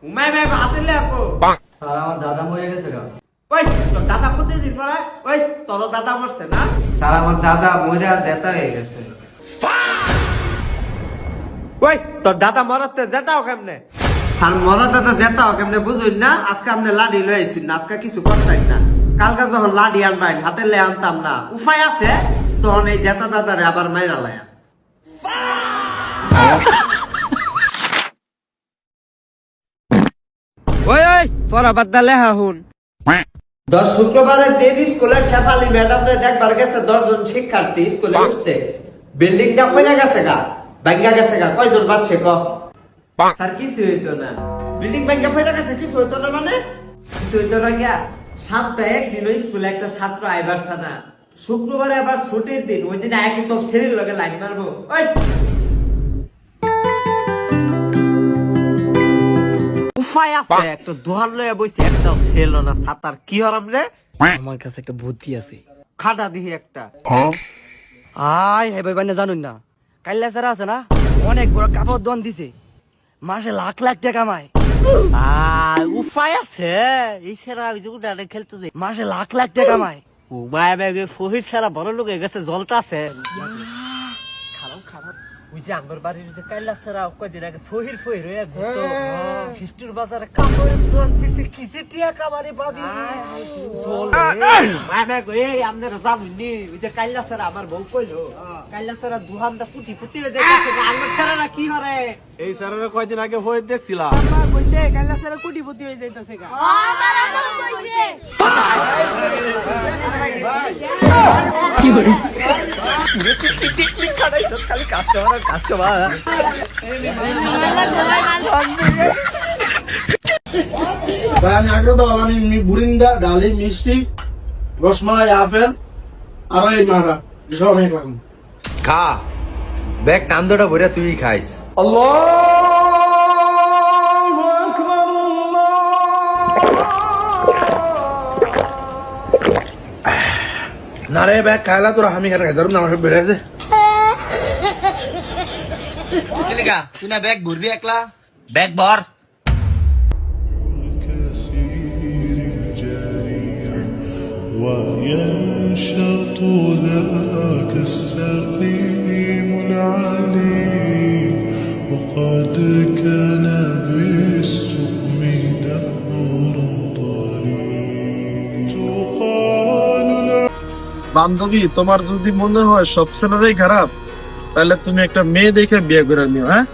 উমাই ভাই হাতে লেখো স্যার আমার দাদা মরে গেছে গা। ওই তোর দাদা খুঁজে দিস মারা ওই তোর দাদা মরছে না স্যার আমার দাদা মরে আর জেতা হয়ে গেছে। ওই তোর দাদা মরতে যেতাও কেমনে স্যার মরা দাদা জেতা কেমনে বুঝুন না, আজকে আপনি লাডি লই আইছুন না, আজকে কিছু করতেন না। কালকে যখন লাডি আনবাইন হাতে লে আনতাম না, উপায় আছে তখন এই জেতা দাদারে আবার মাইরা লায়া। ওই ওই পড়া বাদ দা লেখা হুন দশ শুক্রবারের দিন স্কুলের শেফালি ম্যাডামরে দেখবার গেছে 10 জন শিক্ষার্থী স্কুলে উঠছে। বিল্ডিংটা কইরা গেছে গা, ভাঙ্গা গেছে গা, কয়জন বাচ্চা ক? স্যার কিছু হইতো না, বিল্ডিং ভাঙ্গা কইরা গেছে, কিছু হইতো না মানে কিছু হইতো না গিয়া। সপ্তাহে একদিন ওই স্কুলে একটা ছাত্র আইবার না, শুক্রবারে আবার ছুটির দিন, ওই দিন আগে তো ছেলের লগে লাইন মারবো। ওই উপায় আছে একটা দোহান লয়ে বইছে একটাও ছিল না সাতার কি হরাম রে আমার কাছে একটা বুদ্ধি আছে। খাটা দিহি একটা আয় হে ভাই বানে জানুন না, কাইলা স্যার আছে না অনেক বড় কাপড় দোকান দিছে, মাসে লাখ লাখ টাকা কামায়। উপায় আছে এই সেরা ওই যে উড়ানে খেলতো যে মাসে লাখ লাখ টাকা কামায়। উমায় ব্যাগে ফহির সেরা বড় লোক হয়ে গেছে জলটা আছে খারাপ খারাপ ওই যে আমার বাড়ির যে কাইলা সেরা কয়দিন আগে ফহির ফহির হয়ে ঘুরতো ফিস্টুর বাজারে কাপড়ের দোকান দিছে কি যে টিয়া কামারে বাবি মায় ব্যাগ এই আপনারা জানেননি ওই যে কাইলা সেরা আমার বউ কইলো কাইলা সেরা দুহানটা ফুটি ফুটি হয়ে যায় আমার সেরা কি করে এই স্যারের কয়দিন আগে হয়ে দেখছিলাম কইছে কাইলা সেরা কোটিপতি হয়ে যাইতাছে গা খালি কাস্টমার কাস্টমার ভাই আমি আগ্রহ দাও, আমি বুরিন্দা ডালি মিষ্টি রসমালাই আপেল আর এই মারা সব আমি রাখুন। খা ব্যাগ নান্দটা ভরে তুই খাইস না রে ব্যাগ খাইলা তোরা আমি খাই ধরুন না আমার সব বেড়ে আছে তুই না ব্যাগ ঘুরবি একলা ব্যাগ ভর وينشط ذاك السقيم العليم وقد كان بالسقم دهرا طريق تقال বান্ধবী তোমার যদি মনে হয় সব ছেলেরাই খারাপ, তাহলে তুমি একটা মেয়ে দেখে বিয়ে করে নিও। হ্যাঁ